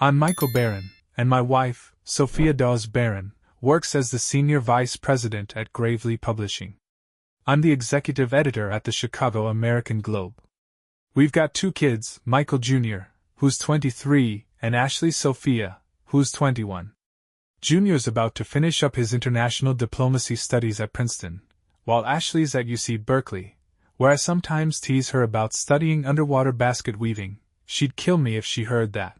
I'm Michael Barron, and my wife, Sophia Dawes Barron, works as the Senior Vice President at Gravely Publishing. I'm the Executive Editor at the Chicago American Globe. We've got 2 kids, Michael Jr., who's 23, and Ashley Sophia, who's 21. Junior's about to finish up his international diplomacy studies at Princeton, while Ashley's at UC Berkeley, where I sometimes tease her about studying underwater basket weaving. She'd kill me if she heard that.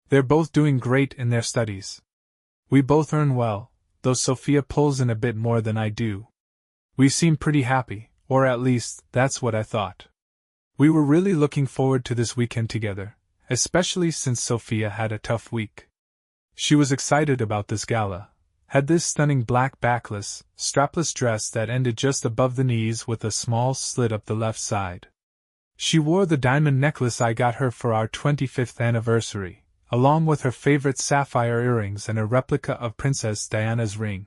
They're both doing great in their studies. We both earn well, though Sophia pulls in a bit more than I do. We seem pretty happy, or at least, that's what I thought. We were really looking forward to this weekend together, especially since Sophia had a tough week. She was excited about this gala, had this stunning black backless, strapless dress that ended just above the knees with a small slit up the left side. She wore the diamond necklace I got her for our 25th anniversary, along with her favorite sapphire earrings and a replica of Princess Diana's ring.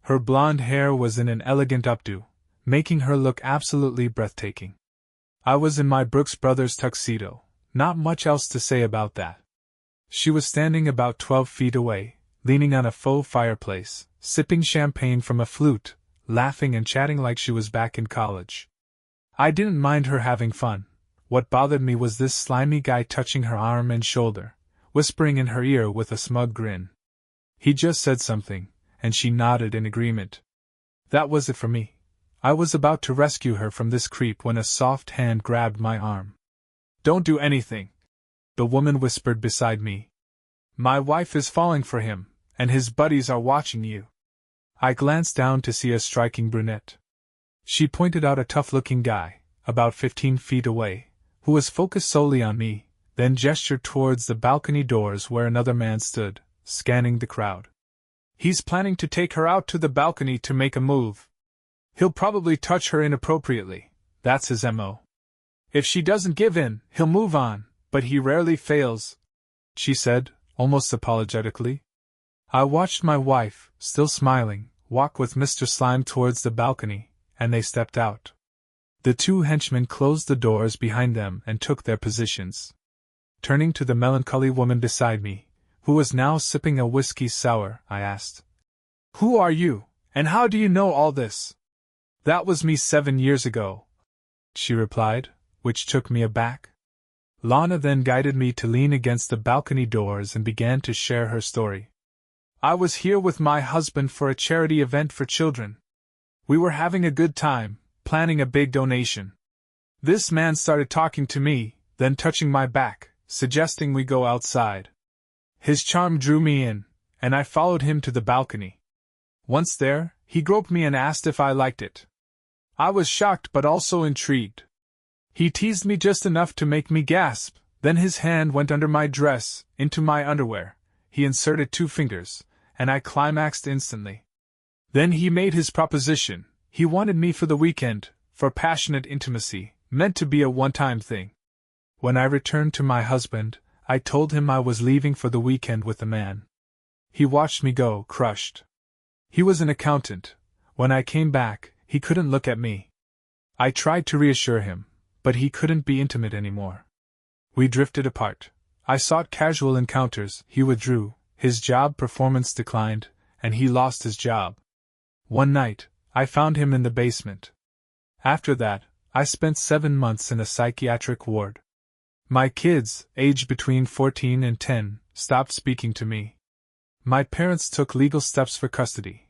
Her blonde hair was in an elegant updo, making her look absolutely breathtaking. I was in my Brooks Brothers tuxedo, not much else to say about that. She was standing about 12 feet away, leaning on a faux fireplace, sipping champagne from a flute, laughing and chatting like she was back in college. I didn't mind her having fun. What bothered me was this slimy guy touching her arm and shoulder, whispering in her ear with a smug grin. He just said something, and she nodded in agreement. That was it for me. I was about to rescue her from this creep when a soft hand grabbed my arm. "Don't do anything," the woman whispered beside me. "My wife is falling for him, and his buddies are watching you." I glanced down to see a striking brunette. She pointed out a tough-looking guy, about 15 feet away, who was focused solely on me, then gestured towards the balcony doors where another man stood, scanning the crowd. "He's planning to take her out to the balcony to make a move. He'll probably touch her inappropriately, that's his MO. If she doesn't give in, he'll move on, but he rarely fails," she said, almost apologetically. I watched my wife, still smiling, walk with Mr. Slime towards the balcony, and they stepped out. The 2 henchmen closed the doors behind them and took their positions. Turning to the melancholy woman beside me, who was now sipping a whiskey sour, I asked, "Who are you, and how do you know all this?" "That was me 7 years ago," she replied, which took me aback. Lana then guided me to lean against the balcony doors and began to share her story. "I was here with my husband for a charity event for children. We were having a good time, planning a big donation. This man started talking to me, then touching my back, suggesting we go outside. His charm drew me in, and I followed him to the balcony. Once there, he groped me and asked if I liked it. I was shocked but also intrigued. He teased me just enough to make me gasp, then his hand went under my dress, into my underwear. He inserted 2 fingers, and I climaxed instantly. Then he made his proposition. He wanted me for the weekend, for passionate intimacy, meant to be a one-time thing. When I returned to my husband, I told him I was leaving for the weekend with the man. He watched me go, crushed. He was an accountant. When I came back, he couldn't look at me. I tried to reassure him, but he couldn't be intimate anymore. We drifted apart. I sought casual encounters, he withdrew, his job performance declined, and he lost his job. One night, I found him in the basement. After that, I spent 7 months in a psychiatric ward. My kids, aged between 14 and 10, stopped speaking to me. My parents took legal steps for custody.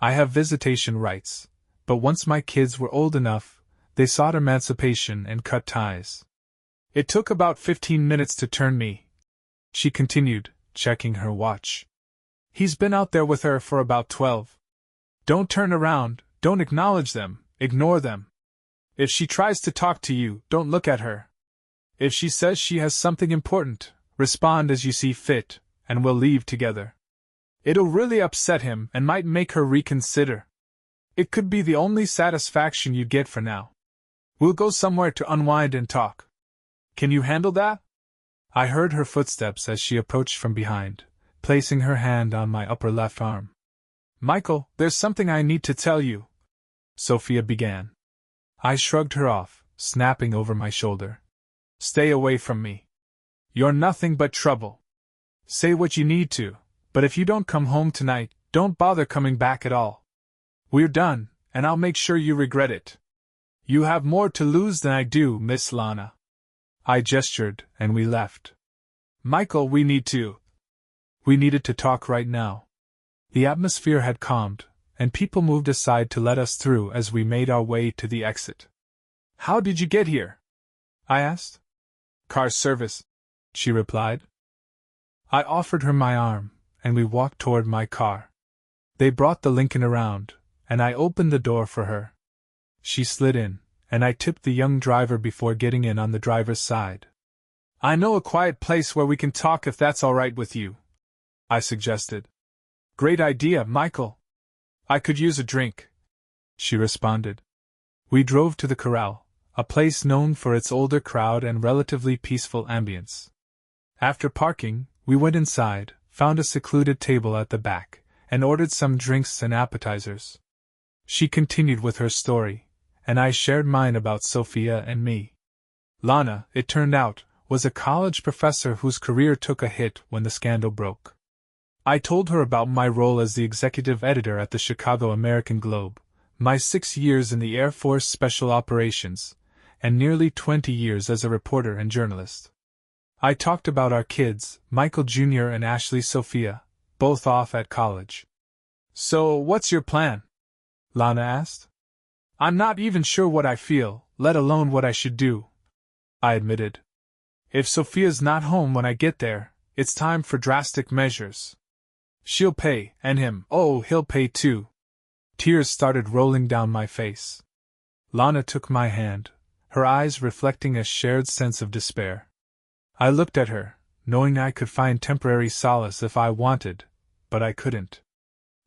I have visitation rights, but once my kids were old enough, they sought emancipation and cut ties. It took about 15 minutes to turn me," she continued, checking her watch. "He's been out there with her for about 12. Don't turn around, don't acknowledge them, ignore them. If she tries to talk to you, don't look at her. If she says she has something important, respond as you see fit, and we'll leave together. It'll really upset him and might make her reconsider. It could be the only satisfaction you get for now. We'll go somewhere to unwind and talk. Can you handle that?" I heard her footsteps as she approached from behind, placing her hand on my upper left arm. "Michael, there's something I need to tell you," Sophia began. I shrugged her off, snapping over my shoulder. "Stay away from me. You're nothing but trouble." Say what you need to, but if you don't come home tonight, don't bother coming back at all. We're done, and I'll make sure you regret it. You have more to lose than I do, Miss Lana. I gestured, and we left. Michael, we needed to talk right now. The atmosphere had calmed, and people moved aside to let us through as we made our way to the exit. How did you get here? I asked. Car service, she replied. I offered her my arm, and we walked toward my car. They brought the Lincoln around, and I opened the door for her. She slid in, and I tipped the young driver before getting in on the driver's side. I know a quiet place where we can talk if that's all right with you, I suggested. Great idea, Michael. I could use a drink, she responded. We drove to the Corral, a place known for its older crowd and relatively peaceful ambience. After parking, we went inside, found a secluded table at the back, and ordered some drinks and appetizers. She continued with her story, and I shared mine about Sophia and me. Lana, it turned out, was a college professor whose career took a hit when the scandal broke. I told her about my role as the executive editor at the Chicago American Globe, my 6 years in the Air Force Special Operations, and nearly 20 years as a reporter and journalist. I talked about our kids, Michael Jr. and Ashley Sophia, both off at college. So, what's your plan? Lana asked. I'm not even sure what I feel, let alone what I should do, I admitted. If Sophia's not home when I get there, it's time for drastic measures. She'll pay, and him, oh, he'll pay too. Tears started rolling down my face. Lana took my hand, her eyes reflecting a shared sense of despair. I looked at her, knowing I could find temporary solace if I wanted, but I couldn't.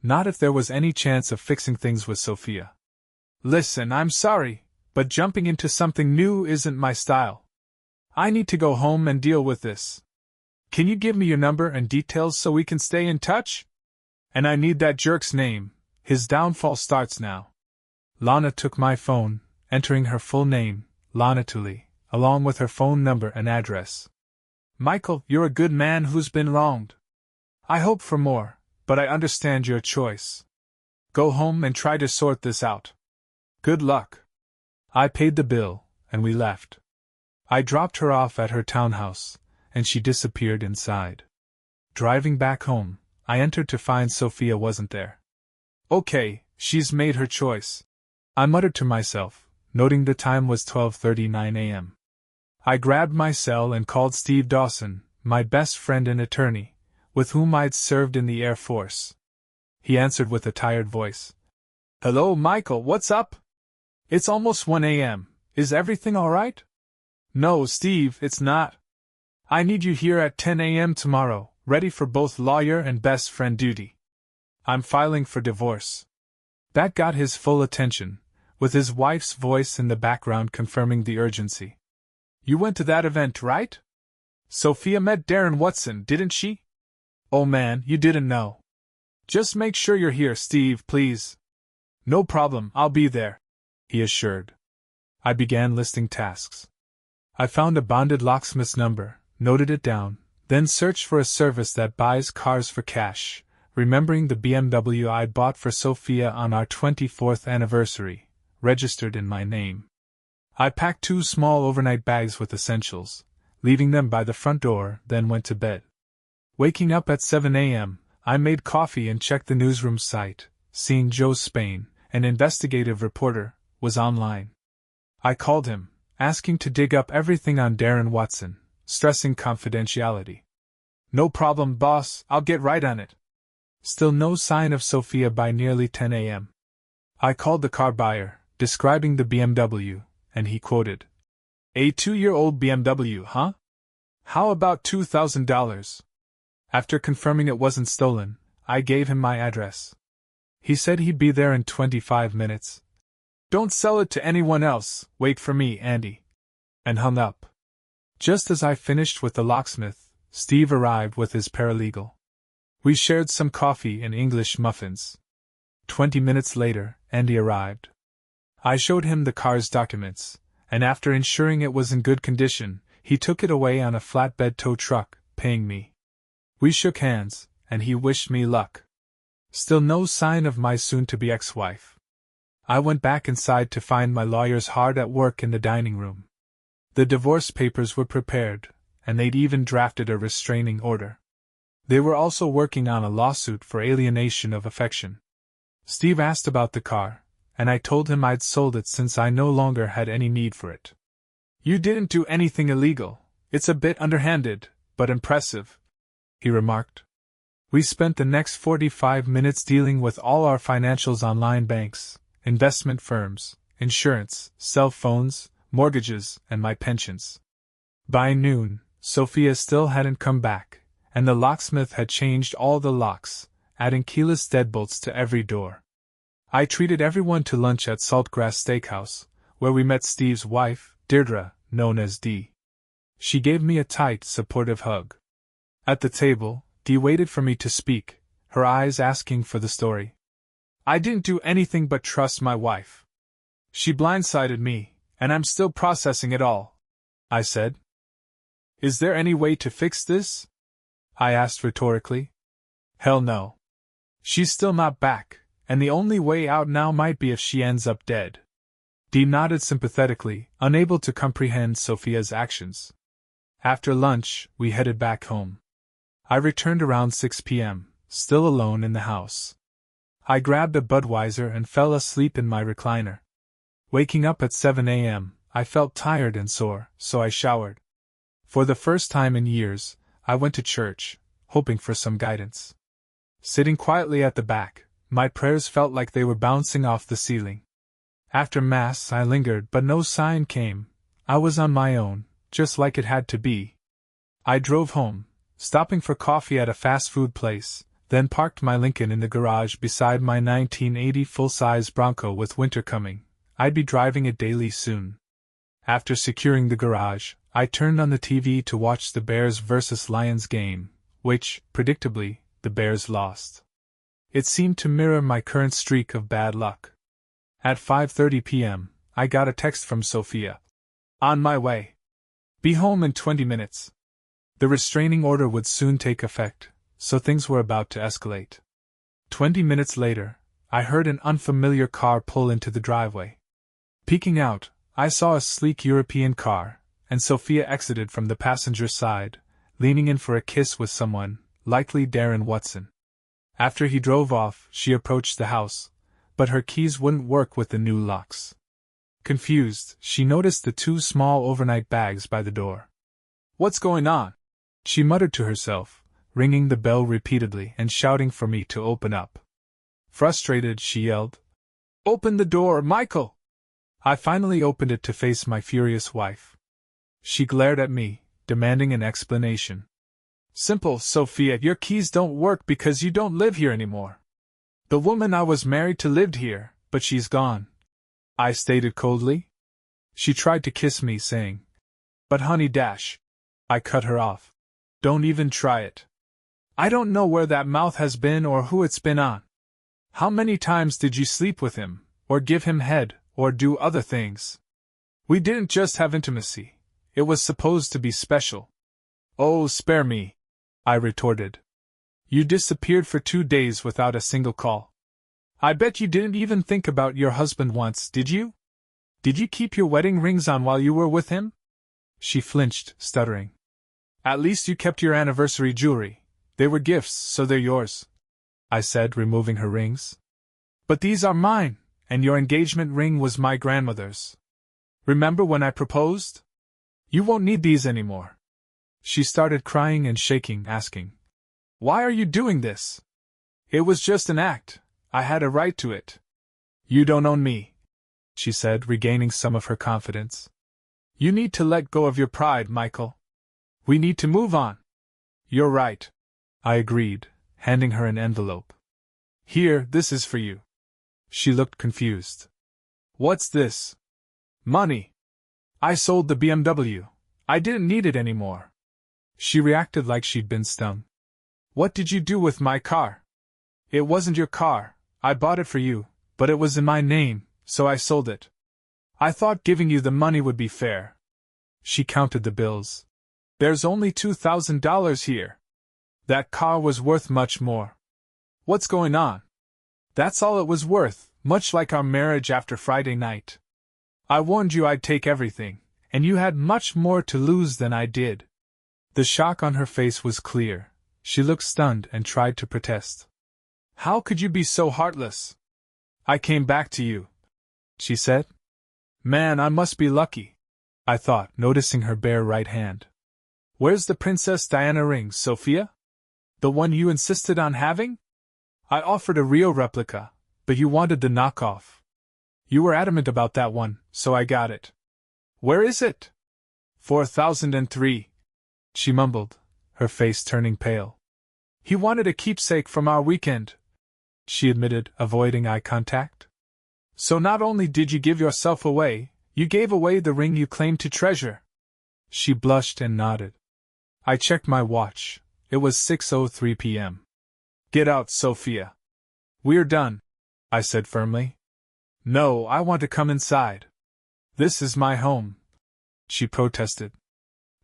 Not if there was any chance of fixing things with Sophia. Listen, I'm sorry, but jumping into something new isn't my style. I need to go home and deal with this. Can you give me your number and details so we can stay in touch? And I need that jerk's name. His downfall starts now. Lana took my phone, entering her full name, Lana Tully, along with her phone number and address. Michael, you're a good man who's been wronged. I hope for more, but I understand your choice. Go home and try to sort this out. Good luck. I paid the bill, and we left. I dropped her off at her townhouse, and she disappeared inside. Driving back home, I entered to find Sophia wasn't there. Okay, she's made her choice, I muttered to myself, noting the time was 12:39 a.m. I grabbed my cell and called Steve Dawson, my best friend and attorney, with whom I'd served in the Air Force. He answered with a tired voice. Hello, Michael, what's up? It's almost 1 a.m. Is everything all right? No, Steve, it's not. I need you here at 10 a.m. tomorrow, ready for both lawyer and best friend duty. I'm filing for divorce. That got his full attention, with his wife's voice in the background confirming the urgency. You went to that event, right? Sophia met Darren Watson, didn't she? Oh man, you didn't know. Just make sure you're here, Steve, please. No problem, I'll be there, he assured. I began listing tasks. I found a bonded locksmith's number, noted it down, then searched for a service that buys cars for cash, remembering the BMW I'd bought for Sophia on our 24th anniversary, registered in my name. I packed 2 small overnight bags with essentials, leaving them by the front door, then went to bed. Waking up at 7 a.m., I made coffee and checked the newsroom site, seeing Joe Spain, an investigative reporter, was online. I called him, asking to dig up everything on Darren Watson, stressing confidentiality. No problem, boss, I'll get right on it. Still no sign of Sophia by nearly 10 a.m. I called the car buyer, describing the BMW, and he quoted, A 2-year-old BMW, huh? How about $2,000? After confirming it wasn't stolen, I gave him my address. He said he'd be there in 25 minutes. Don't sell it to anyone else, wait for me, Andy. And hung up. Just as I finished with the locksmith, Steve arrived with his paralegal. We shared some coffee and English muffins. 20 minutes later, Andy arrived. I showed him the car's documents, and after ensuring it was in good condition, he took it away on a flatbed tow truck, paying me. We shook hands, and he wished me luck. Still no sign of my soon-to-be ex-wife. I went back inside to find my lawyers hard at work in the dining room. The divorce papers were prepared, and they'd even drafted a restraining order. They were also working on a lawsuit for alienation of affection. Steve asked about the car, and I told him I'd sold it since I no longer had any need for it. "You didn't do anything illegal. It's a bit underhanded, but impressive," he remarked. We spent the next 45 minutes dealing with all our financials: online banks, investment firms, insurance, cell phones, mortgages, and my pensions. By noon, Sophia still hadn't come back, and the locksmith had changed all the locks, adding keyless deadbolts to every door. I treated everyone to lunch at Saltgrass Steakhouse, where we met Steve's wife, Deirdre, known as Dee. She gave me a tight, supportive hug. At the table, Dee waited for me to speak, her eyes asking for the story. "I didn't do anything but trust my wife. She blindsided me, and I'm still processing it all," I said. "Is there any way to fix this?" I asked rhetorically. "Hell no. She's still not back, and the only way out now might be if she ends up dead." Dee nodded sympathetically, unable to comprehend Sophia's actions. After lunch, we headed back home. I returned around 6 p.m., still alone in the house. I grabbed a Budweiser and fell asleep in my recliner. Waking up at 7 a.m., I felt tired and sore, so I showered. For the first time in years, I went to church, hoping for some guidance. Sitting quietly at the back, my prayers felt like they were bouncing off the ceiling. After Mass, I lingered, but no sign came. I was on my own, just like it had to be. I drove home, stopping for coffee at a fast food place, then parked my Lincoln in the garage beside my 1980 full-size Bronco. With winter coming, I'd be driving it daily soon. After securing the garage, I turned on the TV to watch the Bears vs. Lions game, which, predictably, the Bears lost. It seemed to mirror my current streak of bad luck. At 5:30 p.m., I got a text from Sophia. "On my way. Be home in 20 minutes. The restraining order would soon take effect, so things were about to escalate." 20 minutes later, I heard an unfamiliar car pull into the driveway. Peeking out, I saw a sleek European car, and Sophia exited from the passenger side, leaning in for a kiss with someone, likely Darren Watson. After he drove off, she approached the house, but her keys wouldn't work with the new locks. Confused, she noticed the 2 small overnight bags by the door. "What's going on?" she muttered to herself, ringing the bell repeatedly and shouting for me to open up. Frustrated, she yelled, "Open the door, Michael!" I finally opened it to face my furious wife. She glared at me, demanding an explanation. "Simple, Sophia, your keys don't work because you don't live here anymore. The woman I was married to lived here, but she's gone," I stated coldly. She tried to kiss me, saying, "But honey dash." I cut her off. "Don't even try it. I don't know where that mouth has been or who it's been on. How many times did you sleep with him, or give him head, or do other things? We didn't just have intimacy. It was supposed to be special." "Oh, spare me," I retorted. "You disappeared for 2 days without a single call. I bet you didn't even think about your husband once, did you? Did you keep your wedding rings on while you were with him?" She flinched, stuttering. "At least you kept your anniversary jewelry. They were gifts, so they're yours," I said, removing her rings. "But these are mine, and your engagement ring was my grandmother's. Remember when I proposed? You won't need these anymore." She started crying and shaking, asking, "Why are you doing this? It was just an act. I had a right to it." "You don't own me," she said, regaining some of her confidence. "You need to let go of your pride, Michael. We need to move on." "You're right," I agreed, handing her an envelope. "Here, this is for you." She looked confused. "What's this?" "Money. I sold the BMW. I didn't need it anymore." She reacted like she'd been stung. "What did you do with my car?" "It wasn't your car. I bought it for you, but it was in my name, so I sold it. I thought giving you the money would be fair." She counted the bills. "There's only $2,000 here." That car was worth much more. What's going on? That's all it was worth, much like our marriage after Friday night. I warned you I'd take everything, and you had much more to lose than I did. The shock on her face was clear. She looked stunned and tried to protest. How could you be so heartless? I came back to you, she said. Man, I must be lucky, I thought, noticing her bare right hand. Where's the Princess Diana ring, Sophia? The one you insisted on having? I offered a real replica, but you wanted the knockoff. You were adamant about that one, so I got it. Where is it? 4003, she mumbled, her face turning pale. He wanted a keepsake from our weekend, she admitted, avoiding eye contact. So not only did you give yourself away, you gave away the ring you claimed to treasure. She blushed and nodded. I checked my watch. It was 6:03 p.m. Get out, Sophia. We're done, I said firmly. No, I want to come inside. This is my home, she protested.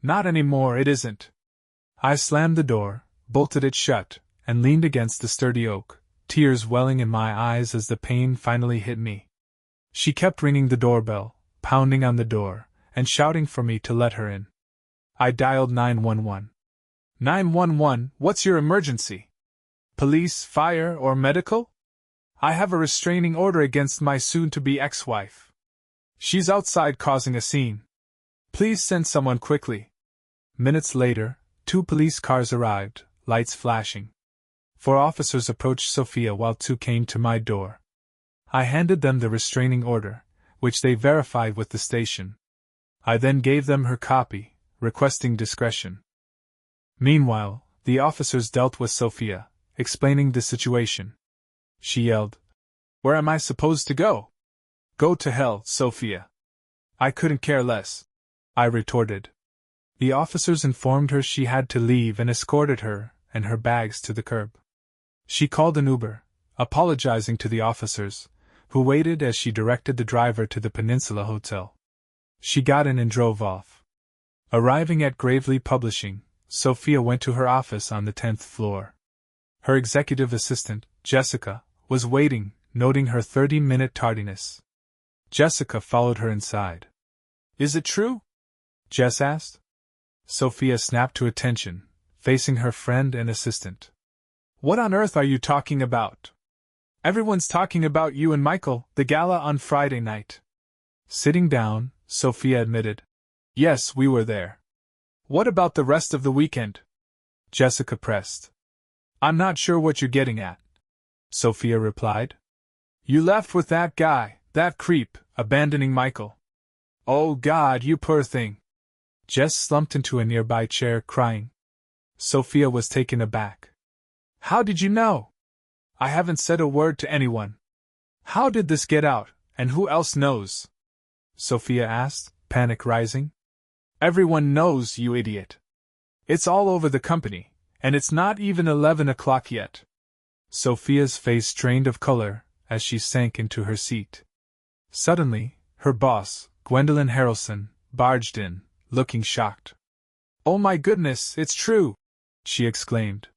Not anymore, it isn't. I slammed the door, bolted it shut, and leaned against the sturdy oak, tears welling in my eyes as the pain finally hit me. She kept ringing the doorbell, pounding on the door, and shouting for me to let her in. I dialed 911. 911, what's your emergency? Police, fire, or medical? I have a restraining order against my soon-to-be ex-wife. She's outside causing a scene. Please send someone quickly. Minutes later, 2 police cars arrived, lights flashing. 4 officers approached Sophia while 2 came to my door. I handed them the restraining order, which they verified with the station. I then gave them her copy, requesting discretion. Meanwhile, the officers dealt with Sophia, explaining the situation. She yelled, Where am I supposed to go? Go to hell, Sophia. I couldn't care less, I retorted. The officers informed her she had to leave and escorted her and her bags to the curb. She called an Uber, apologizing to the officers, who waited as she directed the driver to the Peninsula Hotel. She got in and drove off. Arriving at Gravely Publishing, Sophia went to her office on the 10th floor. Her executive assistant, Jessica, was waiting, noting her 30-minute tardiness. Jessica followed her inside. Is it true? Jess asked. Sophia snapped to attention, facing her friend and assistant. What on earth are you talking about? Everyone's talking about you and Michael, the gala on Friday night. Sitting down, Sophia admitted. Yes, we were there. What about the rest of the weekend? Jessica pressed. I'm not sure what you're getting at, Sophia replied. You left with that guy, that creep, abandoning Michael. Oh God, you poor thing. Jess slumped into a nearby chair, crying. Sophia was taken aback. How did you know? I haven't said a word to anyone. How did this get out, and who else knows? Sophia asked, panic rising. Everyone knows, you idiot. It's all over the company, and it's not even 11 o'clock yet. Sophia's face drained of color as she sank into her seat. Suddenly, her boss, Gwendolyn Harrelson, barged in, looking shocked. Oh my goodness, it's true! She exclaimed.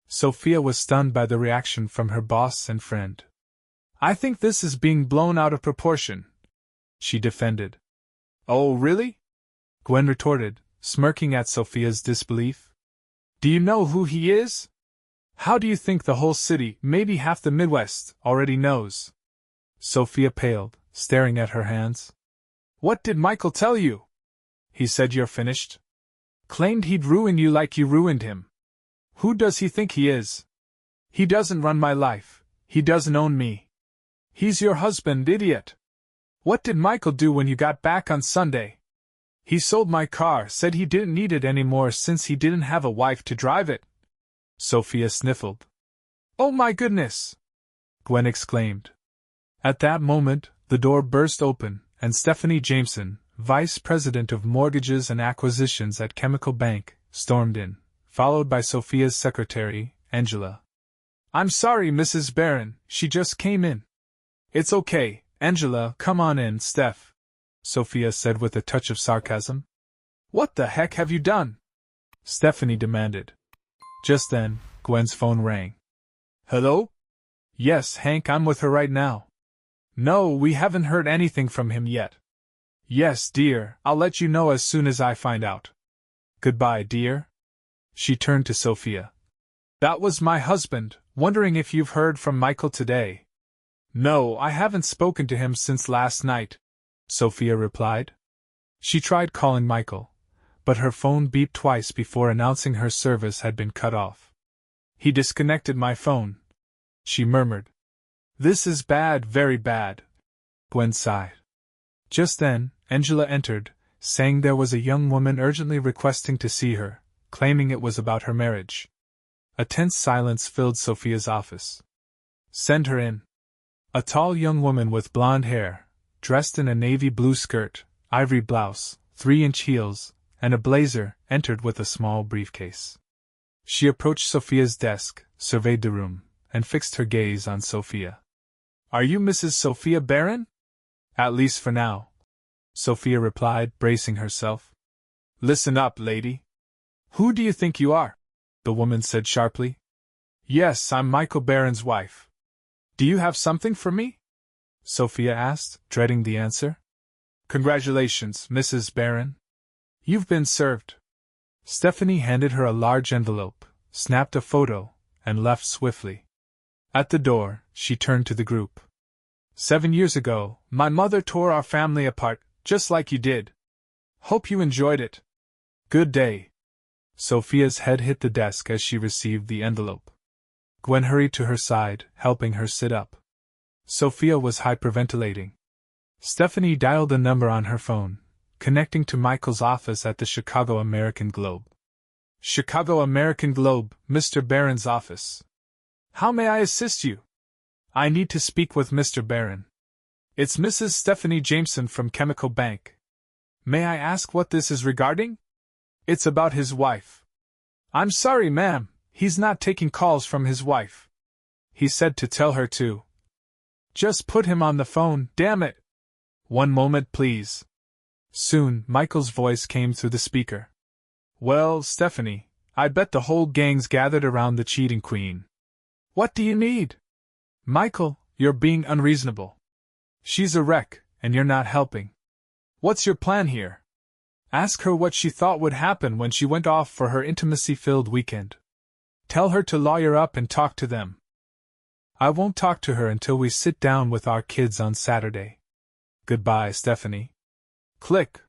Sophia was stunned by the reaction from her boss and friend. I think this is being blown out of proportion, she defended. Oh, really? Gwen retorted, smirking at Sophia's disbelief. Do you know who he is? How do you think the whole city, maybe half the Midwest, already knows? Sophia paled, staring at her hands. What did Michael tell you? He said you're finished. Claimed he'd ruin you like you ruined him. Who does he think he is? He doesn't run my life. He doesn't own me. He's your husband, idiot. What did Michael do when you got back on Sunday? He sold my car, said he didn't need it anymore since he didn't have a wife to drive it. Sophia sniffled. Oh my goodness! Gwen exclaimed. At that moment, the door burst open, and Stephanie Jameson, Vice President of Mortgages and Acquisitions at Chemical Bank, stormed in, followed by Sophia's secretary, Angela. I'm sorry, Mrs. Barron, she just came in. It's okay, Angela, come on in, Steph, Sophia said with a touch of sarcasm. What the heck have you done? Stephanie demanded. Just then, Gwen's phone rang. Hello? Yes, Hank, I'm with her right now. No, we haven't heard anything from him yet. Yes, dear, I'll let you know as soon as I find out. Goodbye, dear. She turned to Sophia. That was my husband, wondering if you've heard from Michael today. No, I haven't spoken to him since last night, Sophia replied. She tried calling Michael, but her phone beeped twice before announcing her service had been cut off. He disconnected my phone, she murmured. This is bad, very bad. Gwen sighed. Just then, Angela entered, saying there was a young woman urgently requesting to see her, claiming it was about her marriage. A tense silence filled Sophia's office. Send her in. A tall young woman with blonde hair, dressed in a navy blue skirt, ivory blouse, 3-inch heels, and a blazer, entered with a small briefcase. She approached Sophia's desk, surveyed the room, and fixed her gaze on Sophia. Are you Mrs. Sophia Barron? At least for now, Sophia replied, bracing herself. Listen up, lady. Who do you think you are? The woman said sharply. Yes, I'm Michael Barron's wife. Do you have something for me? Sophia asked, dreading the answer. Congratulations, Mrs. Barron. You've been served. Stephanie handed her a large envelope, snapped a photo, and left swiftly. At the door, she turned to the group. 7 years ago, my mother tore our family apart, just like you did. Hope you enjoyed it. Good day. Sophia's head hit the desk as she received the envelope. Gwen hurried to her side, helping her sit up. Sophia was hyperventilating. Stephanie dialed a number on her phone, connecting to Michael's office at the Chicago American Globe. Chicago American Globe, Mr. Barron's office. How may I assist you? I need to speak with Mr. Barron. It's Mrs. Stephanie Jameson from Chemical Bank. May I ask what this is regarding? It's about his wife. I'm sorry, ma'am, he's not taking calls from his wife. He said to tell her to. Just put him on the phone, damn it. One moment, please. Soon, Michael's voice came through the speaker. Well, Stephanie, I bet the whole gang's gathered around the cheating queen. What do you need? Michael, you're being unreasonable. She's a wreck, and you're not helping. What's your plan here? Ask her what she thought would happen when she went off for her intimacy-filled weekend. Tell her to lawyer up and talk to them. I won't talk to her until we sit down with our kids on Saturday. Goodbye, Stephanie. Click.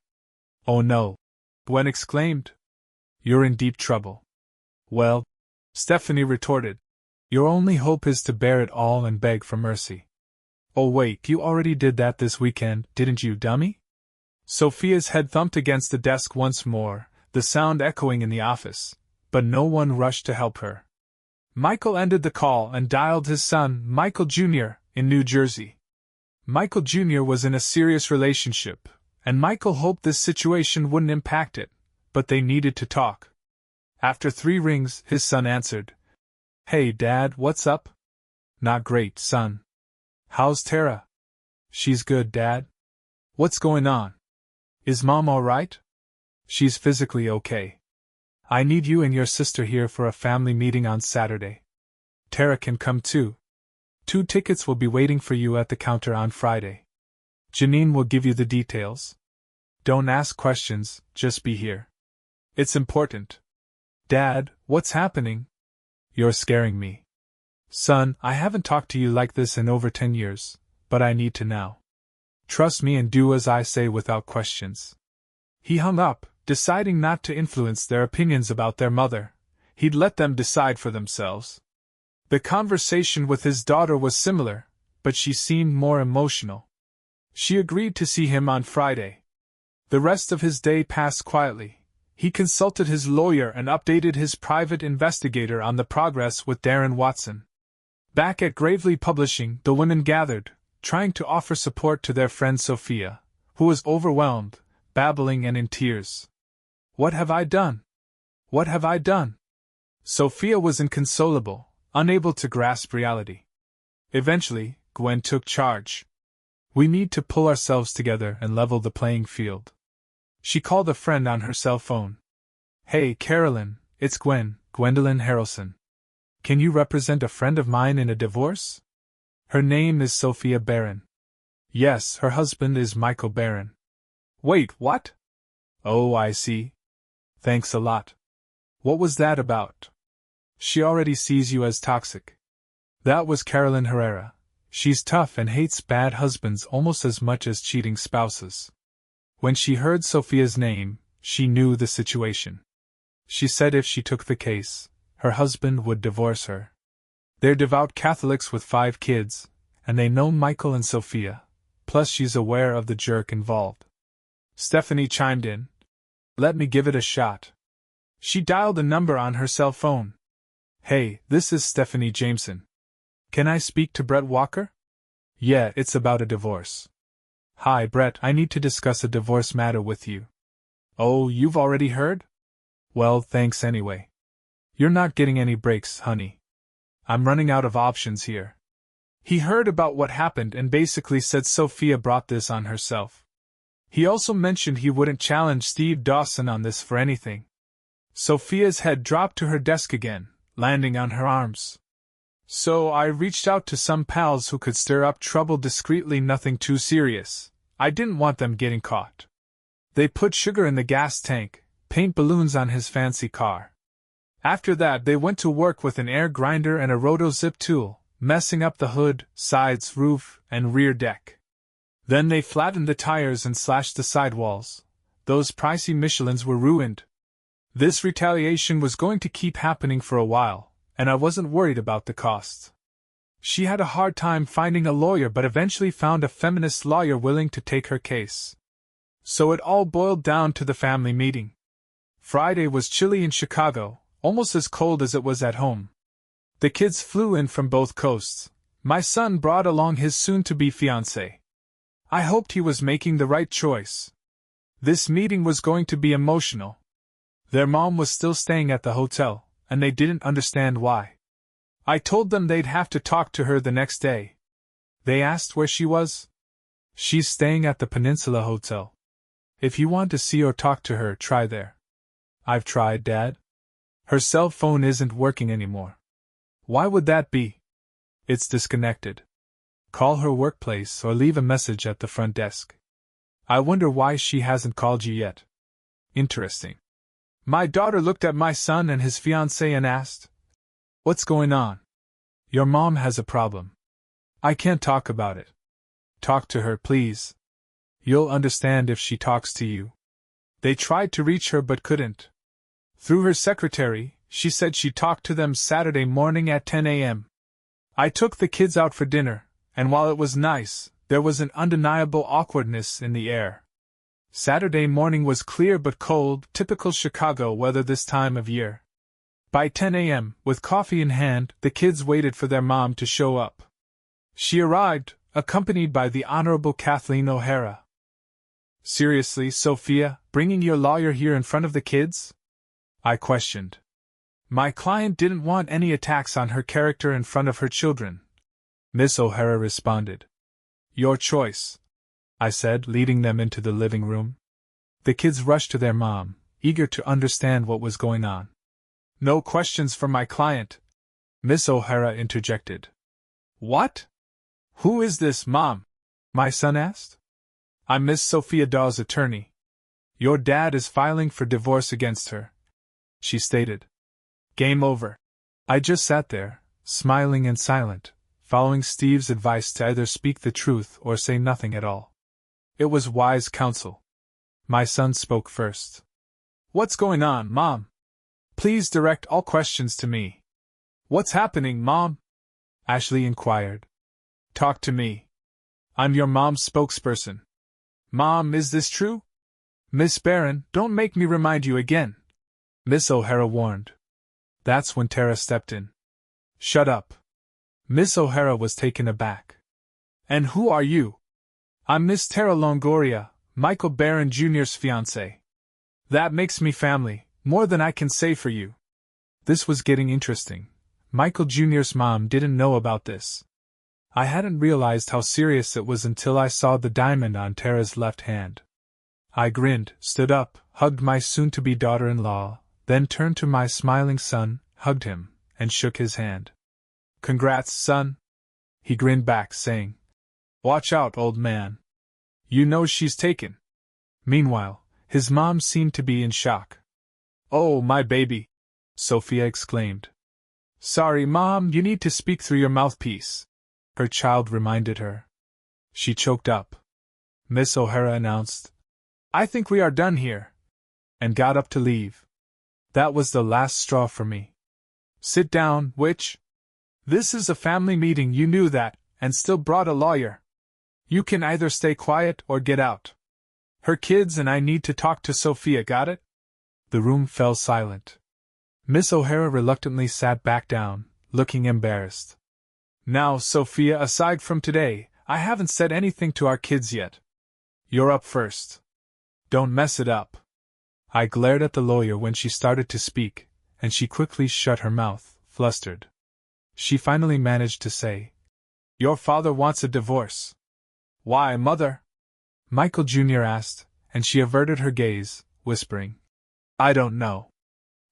Oh no, Gwen exclaimed. You're in deep trouble. Well, Stephanie retorted, your only hope is to bear it all and beg for mercy. Oh wait, you already did that this weekend, didn't you, dummy? Sophia's head thumped against the desk once more, the sound echoing in the office, but no one rushed to help her. Michael ended the call and dialed his son, Michael Jr., in New Jersey. Michael Jr. was in a serious relationship, and Michael hoped this situation wouldn't impact it, but they needed to talk. After 3 rings, his son answered. Hey, Dad, what's up? Not great, son. How's Tara? She's good, Dad. What's going on? Is Mom all right? She's physically okay. I need you and your sister here for a family meeting on Saturday. Tara can come too. 2 tickets will be waiting for you at the counter on Friday. Janine will give you the details. Don't ask questions, just be here. It's important. Dad, what's happening? You're scaring me. Son, I haven't talked to you like this in over 10 years, but I need to now. Trust me and do as I say without questions. He hung up, deciding not to influence their opinions about their mother. He'd let them decide for themselves. The conversation with his daughter was similar, but she seemed more emotional. She agreed to see him on Friday. The rest of his day passed quietly. He consulted his lawyer and updated his private investigator on the progress with Darren Watson. Back at Gravely Publishing, the women gathered, trying to offer support to their friend Sophia, who was overwhelmed, babbling and in tears. What have I done? What have I done? Sophia was inconsolable, unable to grasp reality. Eventually, Gwen took charge. We need to pull ourselves together and level the playing field. She called a friend on her cell phone. Hey, Carolyn, it's Gwendolyn Harrelson. Can you represent a friend of mine in a divorce? Her name is Sophia Barron. Yes, her husband is Michael Barron. Wait, what? Oh, I see. Thanks a lot. What was that about? She already sees you as toxic. That was Carolyn Herrera. She's tough and hates bad husbands almost as much as cheating spouses. When she heard Sophia's name, she knew the situation. She said if she took the case, her husband would divorce her. They're devout Catholics with 5 kids, and they know Michael and Sophia, plus she's aware of the jerk involved. Stephanie chimed in. Let me give it a shot. She dialed a number on her cell phone. Hey, this is Stephanie Jameson. Can I speak to Brett Walker? Yeah, it's about a divorce. Hi, Brett, I need to discuss a divorce matter with you. Oh, you've already heard? Well, thanks anyway. You're not getting any breaks, honey. I'm running out of options here. He heard about what happened and basically said Sophia brought this on herself. He also mentioned he wouldn't challenge Steve Dawson on this for anything. Sophia's head dropped to her desk again, landing on her arms. So I reached out to some pals who could stir up trouble discreetly, nothing too serious. I didn't want them getting caught. They put sugar in the gas tank, paint balloons on his fancy car. After that they went to work with an air grinder and a roto-zip tool, messing up the hood, sides, roof, and rear deck. Then they flattened the tires and slashed the sidewalls. Those pricey Michelins were ruined. This retaliation was going to keep happening for a while, and I wasn't worried about the costs. She had a hard time finding a lawyer but eventually found a feminist lawyer willing to take her case. So it all boiled down to the family meeting. Friday was chilly in Chicago, almost as cold as it was at home. The kids flew in from both coasts. My son brought along his soon-to-be fiancée. I hoped he was making the right choice. This meeting was going to be emotional. Their mom was still staying at the hotel, and they didn't understand why. I told them they'd have to talk to her the next day. They asked where she was. She's staying at the Peninsula Hotel. If you want to see or talk to her, try there. I've tried, Dad. Her cell phone isn't working anymore. Why would that be? It's disconnected. Call her workplace or leave a message at the front desk. I wonder why she hasn't called you yet. Interesting. My daughter looked at my son and his fiancée and asked, "What's going on?" Your mom has a problem. I can't talk about it. Talk to her, please. You'll understand if she talks to you. They tried to reach her but couldn't. Through her secretary, she said she talked to them Saturday morning at 10 a.m. I took the kids out for dinner, and while it was nice, there was an undeniable awkwardness in the air. Saturday morning was clear but cold, typical Chicago weather this time of year. By 10 a.m., with coffee in hand, the kids waited for their mom to show up. She arrived, accompanied by the Honorable Kathleen O'Hara. Seriously, Sophia, bringing your lawyer here in front of the kids? I questioned. My client didn't want any attacks on her character in front of her children. Miss O'Hara responded. Your choice, I said, leading them into the living room. The kids rushed to their mom, eager to understand what was going on. No questions for my client, Miss O'Hara interjected. What? Who is this, Mom? My son asked. I'm Miss Sophia Dawes' attorney. Your dad is filing for divorce against her, she stated. Game over. I just sat there, smiling and silent, following Steve's advice to either speak the truth or say nothing at all. It was wise counsel. My son spoke first. What's going on, Mom? Please direct all questions to me. What's happening, Mom? Ashley inquired. Talk to me. I'm your mom's spokesperson. Mom, is this true? Miss Barron, don't make me remind you again, Miss O'Hara warned. That's when Tara stepped in. Shut up. Miss O'Hara was taken aback. And who are you? I'm Miss Tara Longoria, Michael Barron Jr.'s fiancée. That makes me family, more than I can say for you. This was getting interesting. Michael Jr.'s mom didn't know about this. I hadn't realized how serious it was until I saw the diamond on Tara's left hand. I grinned, stood up, hugged my soon-to-be daughter-in-law, then turned to my smiling son, hugged him, and shook his hand. "Congrats, son." He grinned back, saying, "Watch out, old man. You know she's taken." Meanwhile, his mom seemed to be in shock. "Oh, my baby!" Sophia exclaimed. "Sorry, Mom, you need to speak through your mouthpiece," her child reminded her. She choked up. Miss O'Hara announced, "I think we are done here," and got up to leave. That was the last straw for me. "Sit down, witch. This is a family meeting, you knew that, and still brought a lawyer. You can either stay quiet or get out. Her kids and I need to talk to Sophia, got it?" The room fell silent. Miss O'Hara reluctantly sat back down, looking embarrassed. "Now, Sophia, aside from today, I haven't said anything to our kids yet. You're up first. Don't mess it up." I glared at the lawyer when she started to speak, and she quickly shut her mouth, flustered. She finally managed to say, "Your father wants a divorce." "Why, Mother?" Michael Jr. asked, and she averted her gaze, whispering, "I don't know."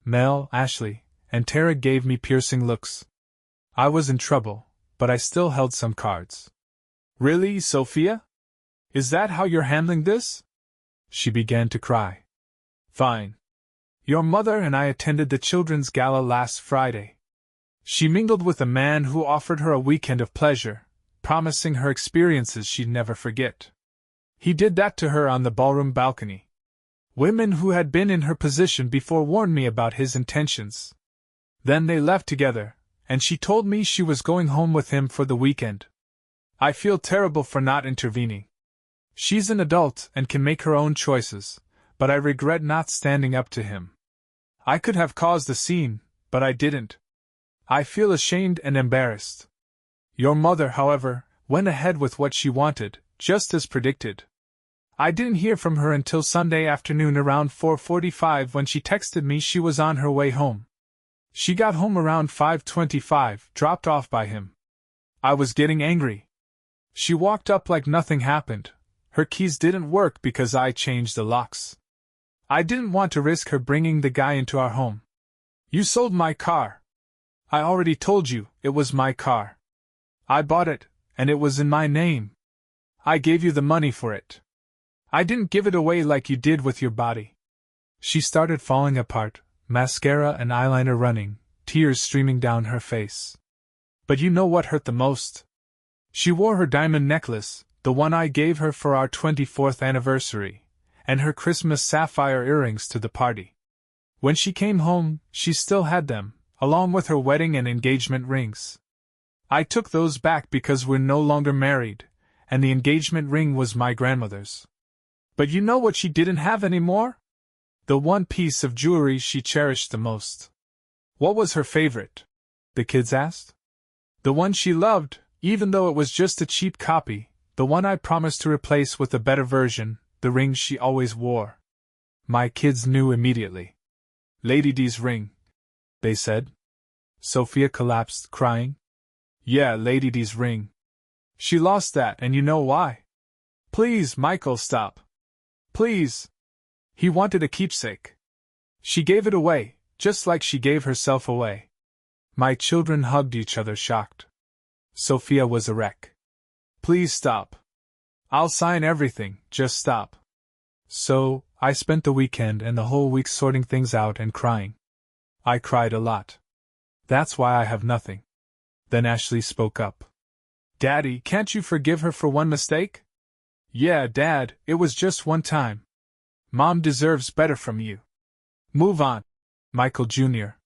Mel, Ashley, and Tara gave me piercing looks. I was in trouble, but I still held some cards. "Really, Sophia? Is that how you're handling this?" She began to cry. "Fine. Your mother and I attended the children's gala last Friday. She mingled with a man who offered her a weekend of pleasure, promising her experiences she'd never forget. He did that to her on the ballroom balcony. Women who had been in her position before warned me about his intentions. Then they left together, and she told me she was going home with him for the weekend. I feel terrible for not intervening. She's an adult and can make her own choices, but I regret not standing up to him. I could have caused a scene, but I didn't. I feel ashamed and embarrassed. Your mother, however, went ahead with what she wanted, just as predicted. I didn't hear from her until Sunday afternoon around 4:45 when she texted me she was on her way home. She got home around 5:25, dropped off by him. I was getting angry. She walked up like nothing happened. Her keys didn't work because I changed the locks. I didn't want to risk her bringing the guy into our home. "You sold my car." "I already told you, it was my car. I bought it, and it was in my name. I gave you the money for it. I didn't give it away like you did with your body." She started falling apart, mascara and eyeliner running, tears streaming down her face. But you know what hurt the most? She wore her diamond necklace, the one I gave her for our 24th anniversary, and her Christmas sapphire earrings to the party. When she came home, she still had them, along with her wedding and engagement rings. I took those back because we're no longer married, and the engagement ring was my grandmother's. But you know what she didn't have anymore? The one piece of jewelry she cherished the most. "What was her favorite?" the kids asked. "The one she loved, even though it was just a cheap copy, the one I promised to replace with a better version, the ring she always wore." My kids knew immediately. "Lady D's ring," they said. Sophia collapsed, crying. "Yeah, Lady D's ring. She lost that, and you know why." "Please, Michael, stop. Please." He wanted a keepsake. She gave it away, just like she gave herself away. My children hugged each other, shocked. Sophia was a wreck. "Please stop. I'll sign everything, just stop." So, I spent the weekend and the whole week sorting things out and crying. I cried a lot. That's why I have nothing. Then Ashley spoke up. "Daddy, can't you forgive her for one mistake?" "Yeah, Dad, it was just one time. Mom deserves better from you. Move on," Michael Jr.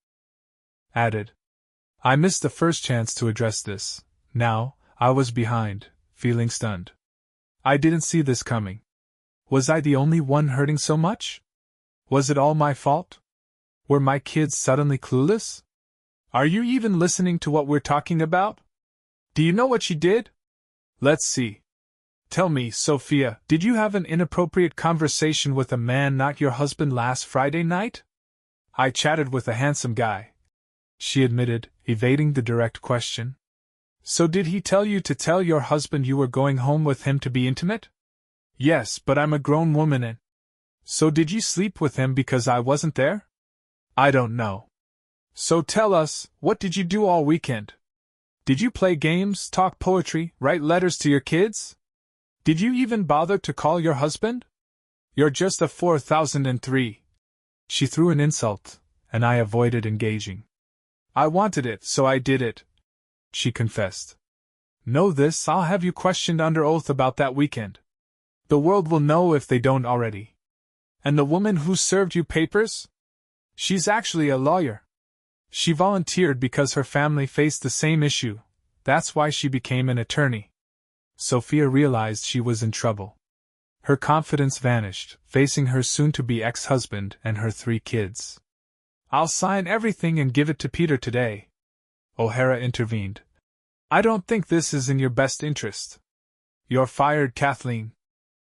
added. I missed the first chance to address this. Now, I was behind, feeling stunned. I didn't see this coming. Was I the only one hurting so much? Was it all my fault? Were my kids suddenly clueless? Are you even listening to what we're talking about? Do you know what she did? Let's see. Tell me, Sophia, did you have an inappropriate conversation with a man not your husband last Friday night? I chatted with a handsome guy, she admitted, evading the direct question. So did he tell you to tell your husband you were going home with him to be intimate? Yes, but I'm a grown woman and... So did you sleep with him because I wasn't there? I don't know. So tell us, what did you do all weekend? Did you play games, talk poetry, write letters to your kids? Did you even bother to call your husband? You're just a 4003. She threw an insult, and I avoided engaging. I wanted it, so I did it, she confessed. Know this, I'll have you questioned under oath about that weekend. The world will know if they don't already. And the woman who served you papers? She's actually a lawyer. She volunteered because her family faced the same issue. That's why she became an attorney. Sophia realized she was in trouble. Her confidence vanished, facing her soon-to-be ex-husband and her 3 kids. I'll sign everything and give it to Peter today, O'Hara intervened. I don't think this is in your best interest. You're fired, Kathleen.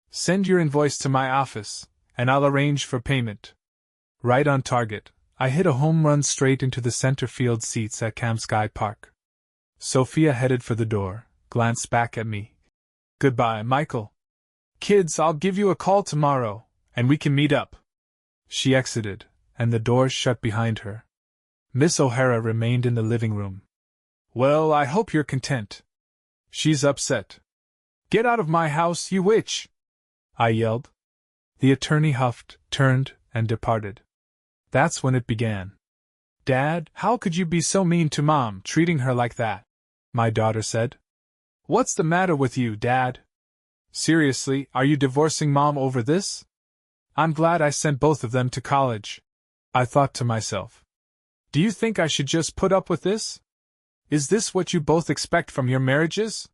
Send your invoice to my office, and I'll arrange for payment. Right on target, I hit a home run straight into the center field seats at Kamsky Park. Sophia headed for the door, glanced back at me. Goodbye, Michael. Kids, I'll give you a call tomorrow, and we can meet up. She exited, and the doors shut behind her. Miss O'Hara remained in the living room. Well, I hope you're content. She's upset. Get out of my house, you witch! I yelled. The attorney huffed, turned, and departed. That's when it began. Dad, how could you be so mean to Mom, treating her like that? My daughter said. What's the matter with you, Dad? Seriously, are you divorcing Mom over this? I'm glad I sent both of them to college. I thought to myself. Do you think I should just put up with this? Is this what you both expect from your marriages?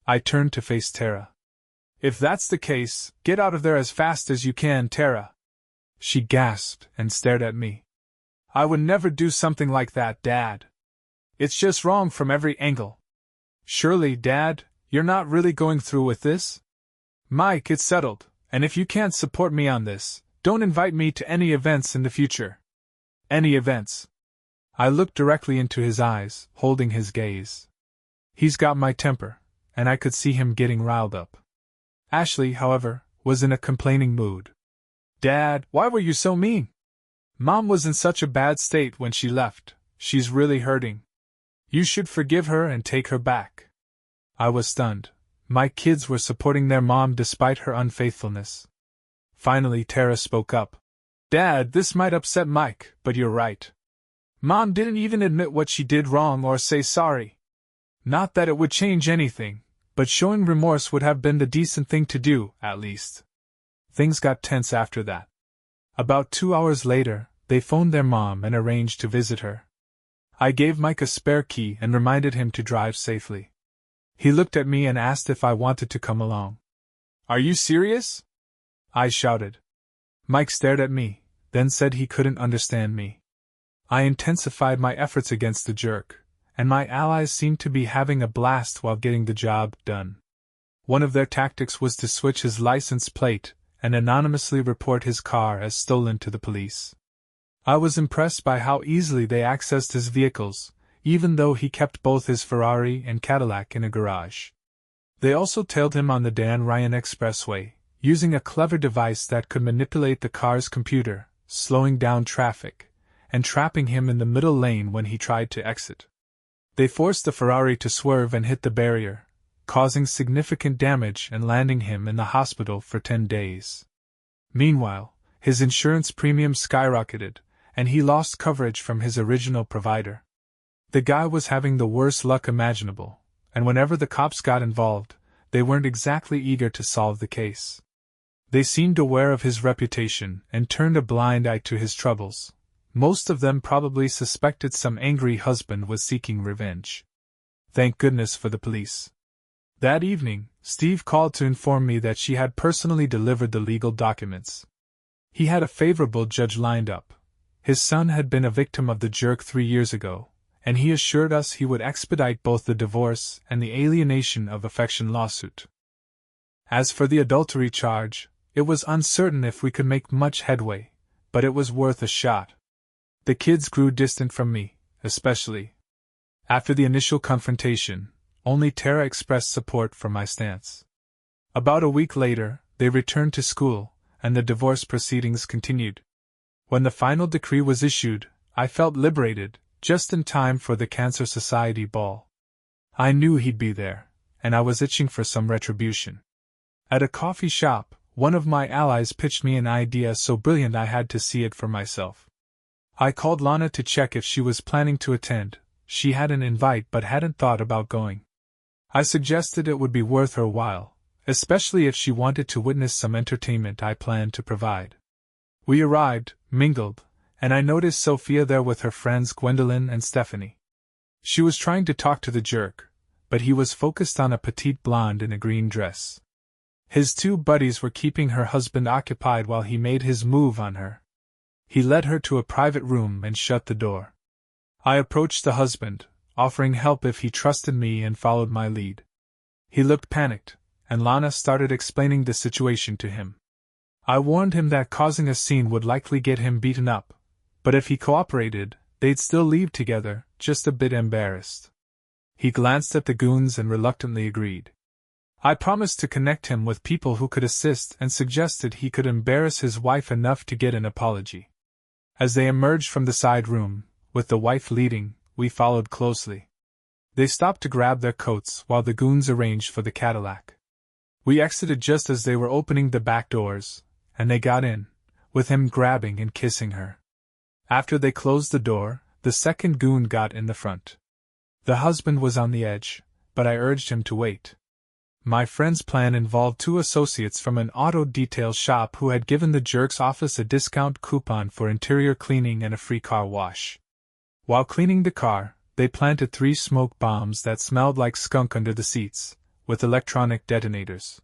I turned to face Tara. If that's the case, get out of there as fast as you can, Tara. She gasped and stared at me. I would never do something like that, Dad. It's just wrong from every angle. Surely, Dad, you're not really going through with this? Mike, it's settled, and if you can't support me on this, don't invite me to any events in the future. Any events? I looked directly into his eyes, holding his gaze. He's got my temper, and I could see him getting riled up. Ashley, however, was in a complaining mood. Dad, why were you so mean? Mom was in such a bad state when she left. She's really hurting. You should forgive her and take her back. I was stunned. My kids were supporting their mom despite her unfaithfulness. Finally, Tara spoke up. Dad, this might upset Mike, but you're right. Mom didn't even admit what she did wrong or say sorry. Not that it would change anything, but showing remorse would have been the decent thing to do, at least. Things got tense after that. About 2 hours later, they phoned their mom and arranged to visit her. I gave Mike a spare key and reminded him to drive safely. He looked at me and asked if I wanted to come along. Are you serious? I shouted. Mike stared at me, then said he couldn't understand me. I intensified my efforts against the jerk, and my allies seemed to be having a blast while getting the job done. One of their tactics was to switch his license plate and anonymously report his car as stolen to the police. I was impressed by how easily they accessed his vehicles, even though he kept both his Ferrari and Cadillac in a garage. They also tailed him on the Dan Ryan Expressway, using a clever device that could manipulate the car's computer, slowing down traffic, and trapping him in the middle lane when he tried to exit. They forced the Ferrari to swerve and hit the barrier, causing significant damage and landing him in the hospital for 10 days. Meanwhile, his insurance premium skyrocketed, and he lost coverage from his original provider. The guy was having the worst luck imaginable, and whenever the cops got involved, they weren't exactly eager to solve the case. They seemed aware of his reputation and turned a blind eye to his troubles. Most of them probably suspected some angry husband was seeking revenge. Thank goodness for the police. That evening, Steve called to inform me that she had personally delivered the legal documents. He had a favorable judge lined up. His son had been a victim of the jerk 3 years ago, and he assured us he would expedite both the divorce and the alienation of affection lawsuit. As for the adultery charge, it was uncertain if we could make much headway, but it was worth a shot. The kids grew distant from me, especially. After the initial confrontation, only Tara expressed support for my stance. About a week later, they returned to school, and the divorce proceedings continued. When the final decree was issued, I felt liberated, just in time for the Cancer Society ball. I knew he'd be there, and I was itching for some retribution. At a coffee shop, one of my allies pitched me an idea so brilliant I had to see it for myself. I called Lana to check if she was planning to attend. She had an invite but hadn't thought about going. I suggested it would be worth her while, especially if she wanted to witness some entertainment I planned to provide. We arrived, mingled, and I noticed Sophia there with her friends Gwendolyn and Stephanie. She was trying to talk to the jerk, but he was focused on a petite blonde in a green dress. His two buddies were keeping her husband occupied while he made his move on her. He led her to a private room and shut the door. I approached the husband, offering help if he trusted me, and followed my lead. He looked panicked, and Lana started explaining the situation to him. I warned him that causing a scene would likely get him beaten up, but if he cooperated, they'd still leave together, just a bit embarrassed. He glanced at the goons and reluctantly agreed. I promised to connect him with people who could assist and suggested he could embarrass his wife enough to get an apology. As they emerged from the side room, with the wife leading, we followed closely. They stopped to grab their coats while the goons arranged for the Cadillac. We exited just as they were opening the back doors, and they got in, with him grabbing and kissing her. After they closed the door, the second goon got in the front. The husband was on the edge, but I urged him to wait. My friend's plan involved two associates from an auto detail shop who had given the jerk's office a discount coupon for interior cleaning and a free car wash. While cleaning the car, they planted 3 smoke bombs that smelled like skunk under the seats, with electronic detonators.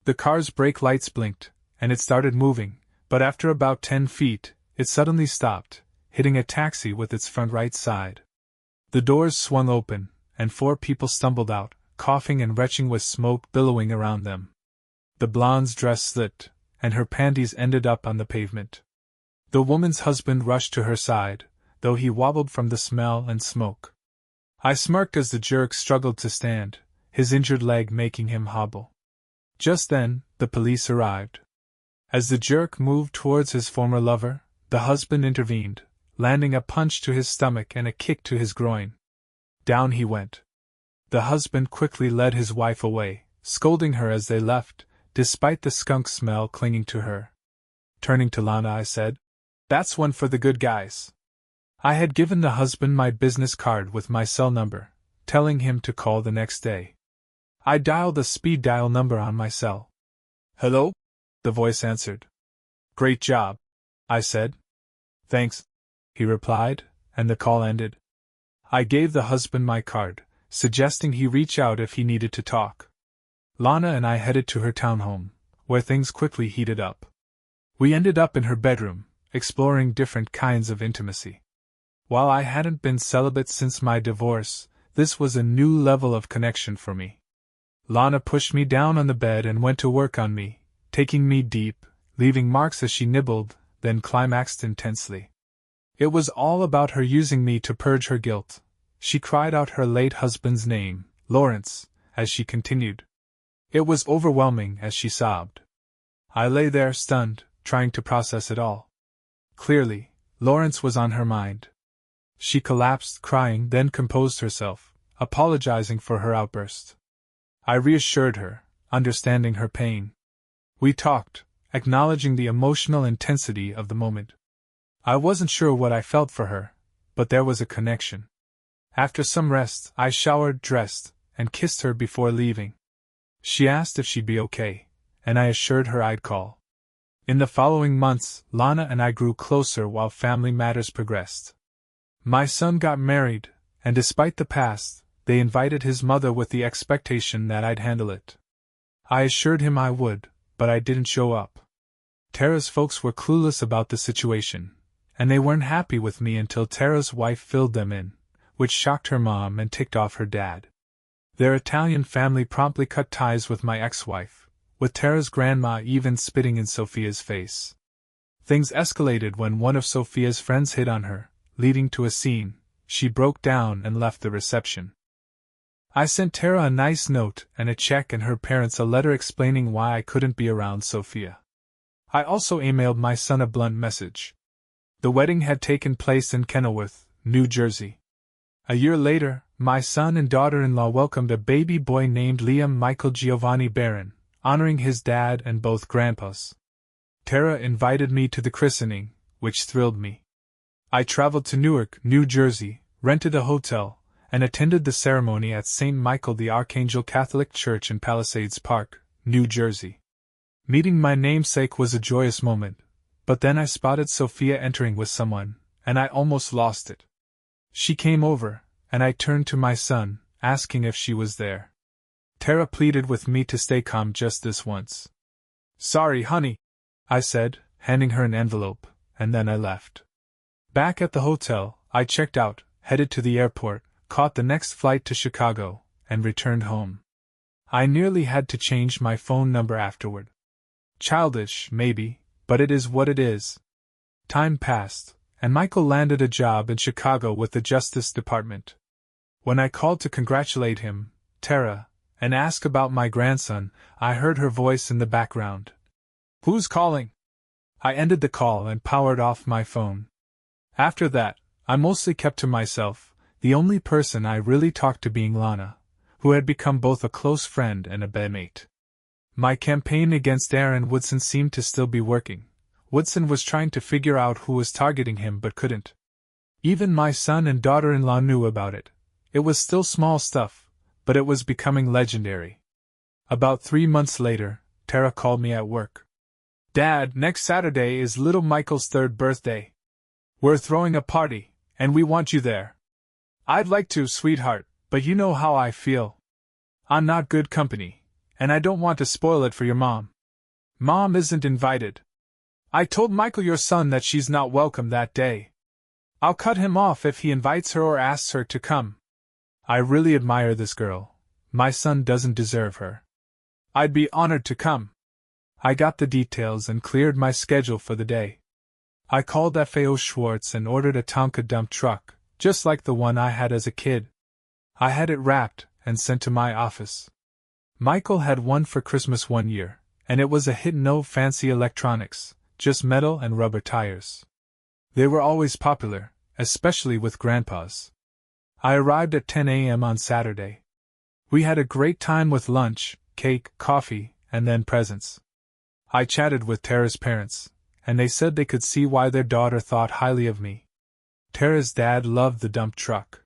The car's brake lights blinked, and it started moving, but after about 10 feet, it suddenly stopped, hitting a taxi with its front right side. The doors swung open, and 4 people stumbled out, coughing and retching with smoke billowing around them. The blonde's dress slipped, and her panties ended up on the pavement. The woman's husband rushed to her side, though he wobbled from the smell and smoke. I smirked as the jerk struggled to stand, his injured leg making him hobble. Just then, the police arrived. As the jerk moved towards his former lover, the husband intervened, landing a punch to his stomach and a kick to his groin. Down he went. The husband quickly led his wife away, scolding her as they left, despite the skunk smell clinging to her. Turning to Lana, I said, "That's one for the good guys." I had given the husband my business card with my cell number, telling him to call the next day. I dialed the speed dial number on my cell. "Hello?" the voice answered. "Great job," I said. "Thanks," he replied, and the call ended. I gave the husband my card, suggesting he reach out if he needed to talk. Lana and I headed to her townhome, where things quickly heated up. We ended up in her bedroom, exploring different kinds of intimacy. While I hadn't been celibate since my divorce, this was a new level of connection for me. Lana pushed me down on the bed and went to work on me, taking me deep, leaving marks as she nibbled, then climaxed intensely. It was all about her using me to purge her guilt. She cried out her late husband's name, Lawrence, as she continued. It was overwhelming as she sobbed. I lay there stunned, trying to process it all. Clearly, Lawrence was on her mind. She collapsed, crying, then composed herself, apologizing for her outburst. I reassured her, understanding her pain. We talked, acknowledging the emotional intensity of the moment. I wasn't sure what I felt for her, but there was a connection. After some rest, I showered, dressed, and kissed her before leaving. She asked if she'd be okay, and I assured her I'd call. In the following months, Lana and I grew closer while family matters progressed. My son got married, and despite the past, they invited his mother with the expectation that I'd handle it. I assured him I would, but I didn't show up. Tara's folks were clueless about the situation, and they weren't happy with me until Tara's wife filled them in, which shocked her mom and ticked off her dad. Their Italian family promptly cut ties with my ex-wife, with Tara's grandma even spitting in Sophia's face. Things escalated when one of Sophia's friends hit on her, leading to a scene. She broke down and left the reception. I sent Tara a nice note and a check and her parents a letter explaining why I couldn't be around Sophia. I also emailed my son a blunt message. The wedding had taken place in Kenilworth, New Jersey. A year later, my son and daughter-in-law welcomed a baby boy named Liam Michael Giovanni Barron, honoring his dad and both grandpas. Tara invited me to the christening, which thrilled me. I traveled to Newark, New Jersey, rented a hotel, and attended the ceremony at St. Michael the Archangel Catholic Church in Palisades Park, New Jersey. Meeting my namesake was a joyous moment, but then I spotted Sophia entering with someone, and I almost lost it. She came over, and I turned to my son, asking if she was there. Tara pleaded with me to stay calm just this once. "Sorry, honey," I said, handing her an envelope, and then I left. Back at the hotel, I checked out, headed to the airport, caught the next flight to Chicago, and returned home. I nearly had to change my phone number afterward. Childish, maybe, but it is what it is. Time passed, and Michael landed a job in Chicago with the Justice Department. When I called to congratulate him, Tara, and ask about my grandson, I heard her voice in the background. "Who's calling?" I ended the call and powered off my phone. After that, I mostly kept to myself, the only person I really talked to being Lana, who had become both a close friend and a bedmate. My campaign against Aaron Woodson seemed to still be working. Woodson was trying to figure out who was targeting him but couldn't. Even my son and daughter-in-law knew about it. It was still small stuff, but it was becoming legendary. About 3 months later, Tara called me at work. "Dad, next Saturday is little Michael's 3rd birthday. We're throwing a party, and we want you there." "I'd like to, sweetheart, but you know how I feel. I'm not good company, and I don't want to spoil it for your mom. Mom isn't invited. I told Michael, your son, that she's not welcome that day. I'll cut him off if he invites her or asks her to come. I really admire this girl. My son doesn't deserve her. I'd be honored to come." I got the details and cleared my schedule for the day. I called FAO Schwartz and ordered a Tonka dump truck, just like the one I had as a kid. I had it wrapped and sent to my office. Michael had one for Christmas one year, and it was a hit. No fancy electronics, just metal and rubber tires. They were always popular, especially with grandpas. I arrived at 10 a.m. on Saturday. We had a great time with lunch, cake, coffee, and then presents. I chatted with Tara's parents, and they said they could see why their daughter thought highly of me. Tara's dad loved the dump truck.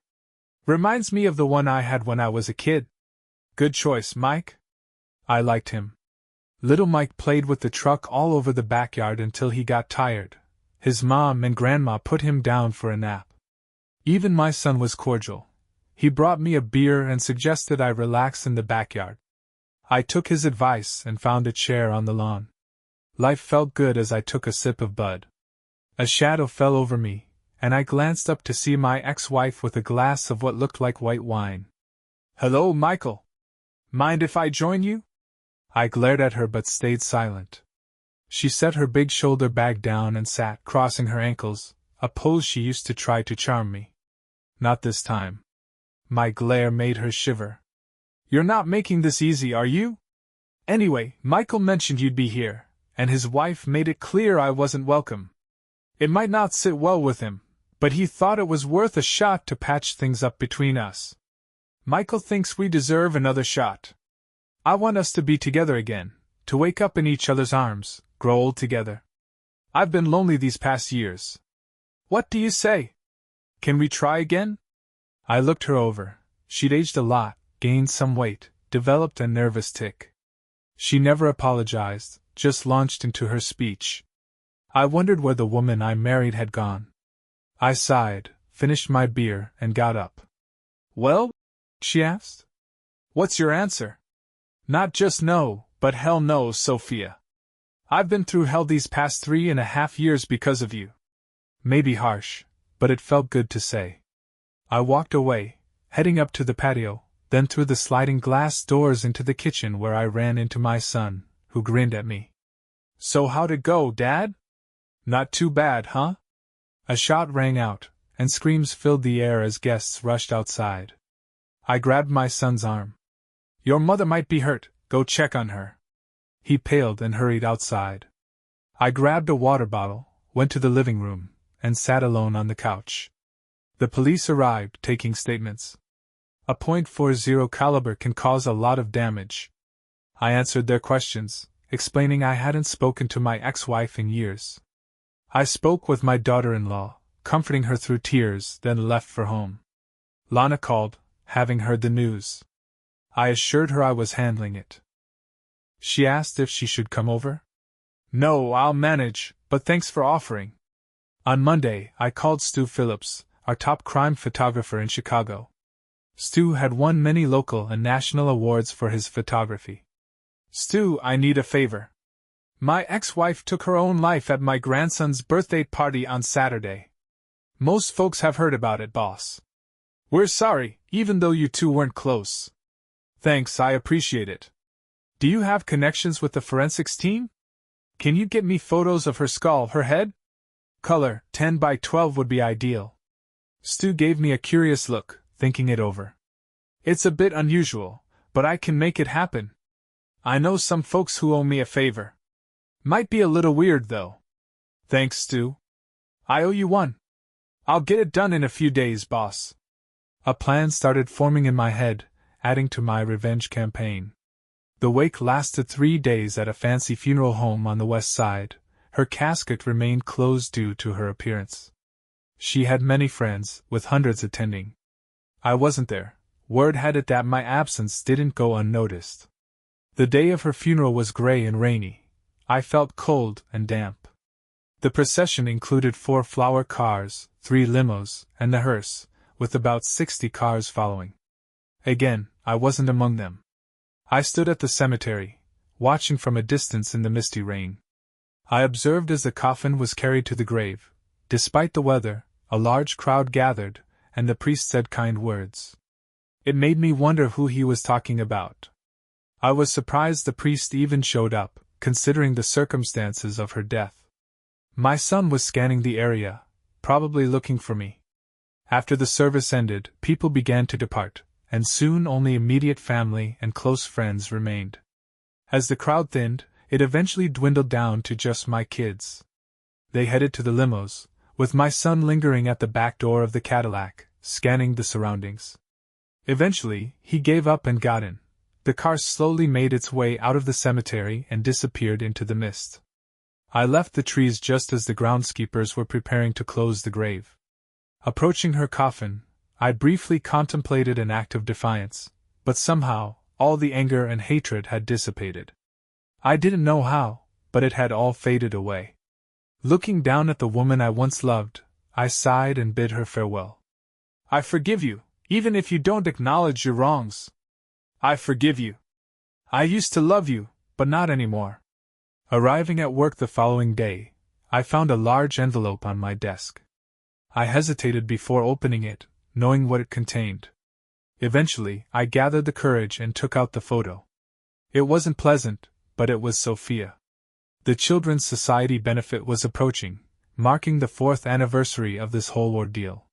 "Reminds me of the one I had when I was a kid." "Good choice, Mike." I liked him. Little Mike played with the truck all over the backyard until he got tired. His mom and grandma put him down for a nap. Even my son was cordial. He brought me a beer and suggested I relax in the backyard. I took his advice and found a chair on the lawn. Life felt good as I took a sip of Bud. A shadow fell over me, and I glanced up to see my ex-wife with a glass of what looked like white wine. "Hello, Michael. Mind if I join you?" I glared at her but stayed silent. She set her big shoulder bag down and sat crossing her ankles, a pose she used to try to charm me. Not this time. My glare made her shiver. "You're not making this easy, are you? Anyway, Michael mentioned you'd be here, and his wife made it clear I wasn't welcome. It might not sit well with him, but he thought it was worth a shot to patch things up between us. Michael thinks we deserve another shot. I want us to be together again, to wake up in each other's arms, grow old together. I've been lonely these past years. What do you say? Can we try again?" I looked her over. She'd aged a lot, gained some weight, developed a nervous tic. She never apologized, just launched into her speech. I wondered where the woman I married had gone. I sighed, finished my beer, and got up. "Well?" she asked. "What's your answer?" "Not just no, but hell no, Sophia. I've been through hell these past 3.5 years because of you." Maybe harsh, but it felt good to say. I walked away, heading up to the patio, then through the sliding glass doors into the kitchen where I ran into my son, who grinned at me. "So how'd it go, Dad? Not too bad, huh?" A shot rang out, and screams filled the air as guests rushed outside. I grabbed my son's arm. "Your mother might be hurt, go check on her." He paled and hurried outside. I grabbed a water bottle, went to the living room, and sat alone on the couch. The police arrived, taking statements. A .40 caliber can cause a lot of damage. I answered their questions, explaining I hadn't spoken to my ex-wife in years. I spoke with my daughter-in-law, comforting her through tears, then left for home. Lana called, having heard the news. I assured her I was handling it. She asked if she should come over. No, I'll manage, but thanks for offering. On Monday, I called Stu Phillips, our top crime photographer in Chicago. Stu had won many local and national awards for his photography. Stu, I need a favor. My ex-wife took her own life at my grandson's birthday party on Saturday. Most folks have heard about it, boss. We're sorry, even though you two weren't close. Thanks, I appreciate it. Do you have connections with the forensics team? Can you get me photos of her skull, her head? Color, 10 by 12 would be ideal. Stu gave me a curious look, thinking it over. It's a bit unusual, but I can make it happen. I know some folks who owe me a favor. Might be a little weird, though. Thanks, Stu. I owe you one. I'll get it done in a few days, boss. A plan started forming in my head, adding to my revenge campaign. The wake lasted 3 days at a fancy funeral home on the west side. Her casket remained closed due to her appearance. She had many friends, with hundreds attending. I wasn't there. Word had it that my absence didn't go unnoticed. The day of her funeral was gray and rainy. I felt cold and damp. The procession included 4 flower cars, 3 limos, and the hearse, with about 60 cars following. Again, I wasn't among them. I stood at the cemetery, watching from a distance in the misty rain. I observed as the coffin was carried to the grave. Despite the weather, a large crowd gathered, and the priest said kind words. It made me wonder who he was talking about. I was surprised the priest even showed up, considering the circumstances of her death. My son was scanning the area, probably looking for me. After the service ended, people began to depart, and soon only immediate family and close friends remained. As the crowd thinned, it eventually dwindled down to just my kids. They headed to the limos, with my son lingering at the back door of the Cadillac, scanning the surroundings. Eventually, he gave up and got in. The car slowly made its way out of the cemetery and disappeared into the mist. I left the trees just as the groundskeepers were preparing to close the grave. Approaching her coffin, I briefly contemplated an act of defiance, but somehow, all the anger and hatred had dissipated. I didn't know how, but it had all faded away. Looking down at the woman I once loved, I sighed and bid her farewell. I forgive you, even if you don't acknowledge your wrongs. I forgive you. I used to love you, but not anymore. Arriving at work the following day, I found a large envelope on my desk. I hesitated before opening it, knowing what it contained. Eventually, I gathered the courage and took out the photo. It wasn't pleasant, but it was Sophia. The Children's Society benefit was approaching, marking the 4th anniversary of this whole ordeal.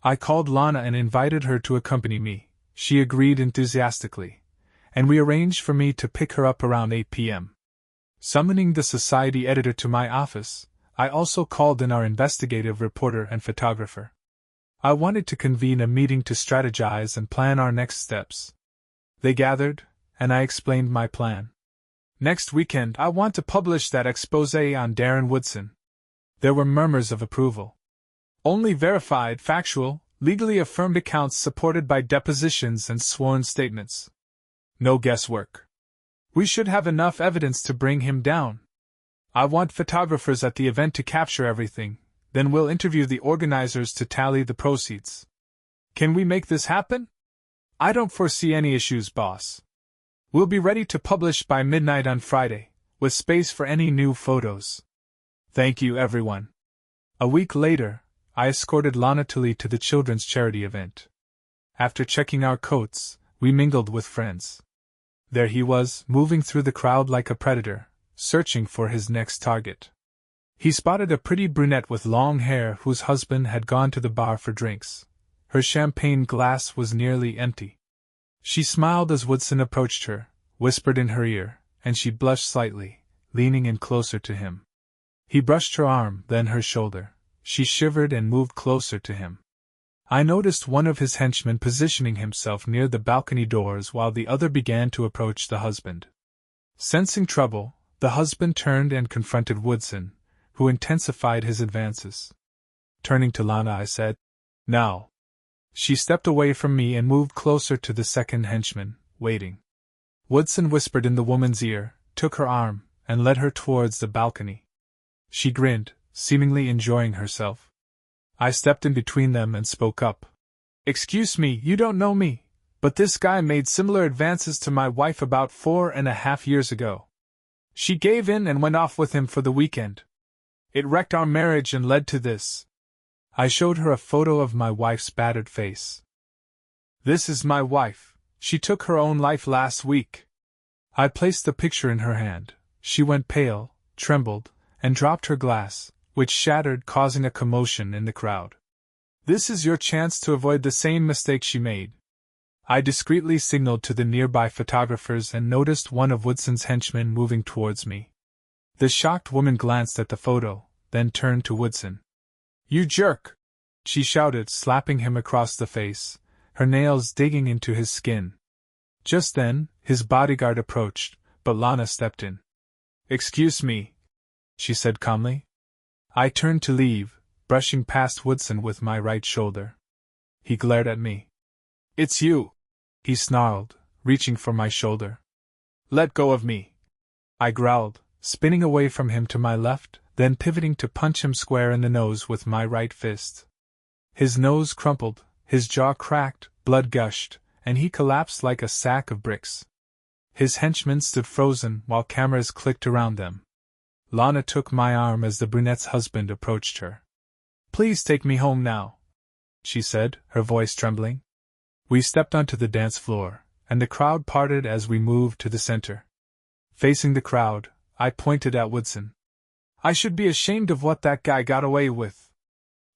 I called Lana and invited her to accompany me. She agreed enthusiastically, and we arranged for me to pick her up around 8 p.m. Summoning the Society editor to my office, I also called in our investigative reporter and photographer. I wanted to convene a meeting to strategize and plan our next steps. They gathered, and I explained my plan. Next weekend, I want to publish that exposé on Darren Woodson. There were murmurs of approval. Only verified, factual, legally affirmed accounts supported by depositions and sworn statements. No guesswork. We should have enough evidence to bring him down. I want photographers at the event to capture everything, then we'll interview the organizers to tally the proceeds. Can we make this happen? I don't foresee any issues, boss. We'll be ready to publish by midnight on Friday, with space for any new photos. Thank you, everyone. A week later, I escorted Lana Tully to the children's charity event. After checking our coats, we mingled with friends. There he was, moving through the crowd like a predator, searching for his next target. He spotted a pretty brunette with long hair whose husband had gone to the bar for drinks. Her champagne glass was nearly empty. She smiled as Woodson approached her, whispered in her ear, and she blushed slightly, leaning in closer to him. He brushed her arm, then her shoulder, she shivered and moved closer to him. I noticed one of his henchmen positioning himself near the balcony doors while the other began to approach the husband. Sensing trouble, the husband turned and confronted Woodson, who intensified his advances. Turning to Lana, I said, "Now." She stepped away from me and moved closer to the second henchman, waiting. Woodson whispered in the woman's ear, took her arm, and led her towards the balcony. She grinned, seemingly enjoying herself. I stepped in between them and spoke up. "Excuse me, you don't know me, but this guy made similar advances to my wife about 4.5 years ago. She gave in and went off with him for the weekend. It wrecked our marriage and led to this." I showed her a photo of my wife's battered face. "This is my wife. She took her own life last week." I placed the picture in her hand. She went pale, trembled, and dropped her glass, which shattered, causing a commotion in the crowd. "This is your chance to avoid the same mistake she made." I discreetly signaled to the nearby photographers and noticed one of Woodson's henchmen moving towards me. The shocked woman glanced at the photo, then turned to Woodson. "You jerk!" she shouted, slapping him across the face, her nails digging into his skin. Just then, his bodyguard approached, but Lana stepped in. "Excuse me," she said calmly. I turned to leave, brushing past Woodson with my right shoulder. He glared at me. "It's you," he snarled, reaching for my shoulder. "Let go of me," I growled, spinning away from him to my left, then pivoting to punch him square in the nose with my right fist. His nose crumpled, his jaw cracked, blood gushed, and he collapsed like a sack of bricks. His henchmen stood frozen while cameras clicked around them. Lana took my arm as the brunette's husband approached her. "Please take me home now," she said, her voice trembling. We stepped onto the dance floor, and the crowd parted as we moved to the center. Facing the crowd, I pointed at Woodson. "I should be ashamed of what that guy got away with.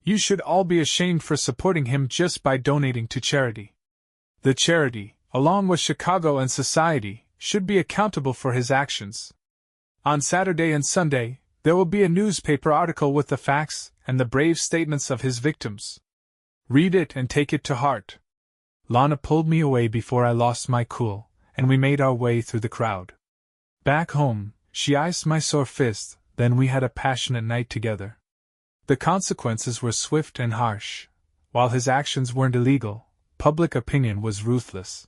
You should all be ashamed for supporting him just by donating to charity. The charity, along with Chicago and society, should be accountable for his actions. On Saturday and Sunday, there will be a newspaper article with the facts and the brave statements of his victims. Read it and take it to heart." Lana pulled me away before I lost my cool, and we made our way through the crowd. Back home, she iced my sore fist, then we had a passionate night together. The consequences were swift and harsh. While his actions weren't illegal, public opinion was ruthless.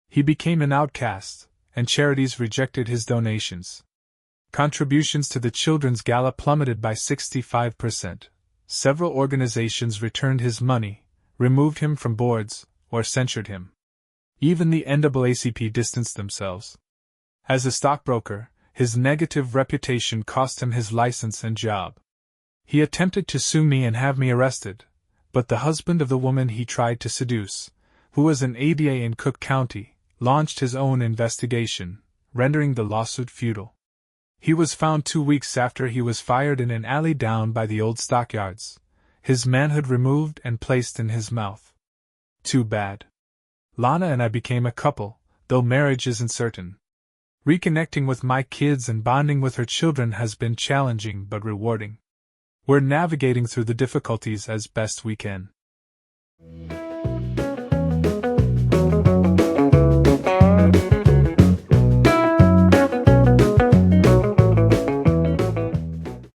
He became an outcast, and charities rejected his donations. Contributions to the Children's Gala plummeted by 65%. Several organizations returned his money, removed him from boards, or censured him. Even the NAACP distanced themselves. As a stockbroker, his negative reputation cost him his license and job. He attempted to sue me and have me arrested, but the husband of the woman he tried to seduce, who was an ADA in Cook County, launched his own investigation, rendering the lawsuit futile. He was found 2 weeks after he was fired in an alley down by the old stockyards, his manhood removed and placed in his mouth. Too bad. Lana and I became a couple, though marriage isn't certain. Reconnecting with my kids and bonding with her children has been challenging but rewarding. We're navigating through the difficulties as best we can.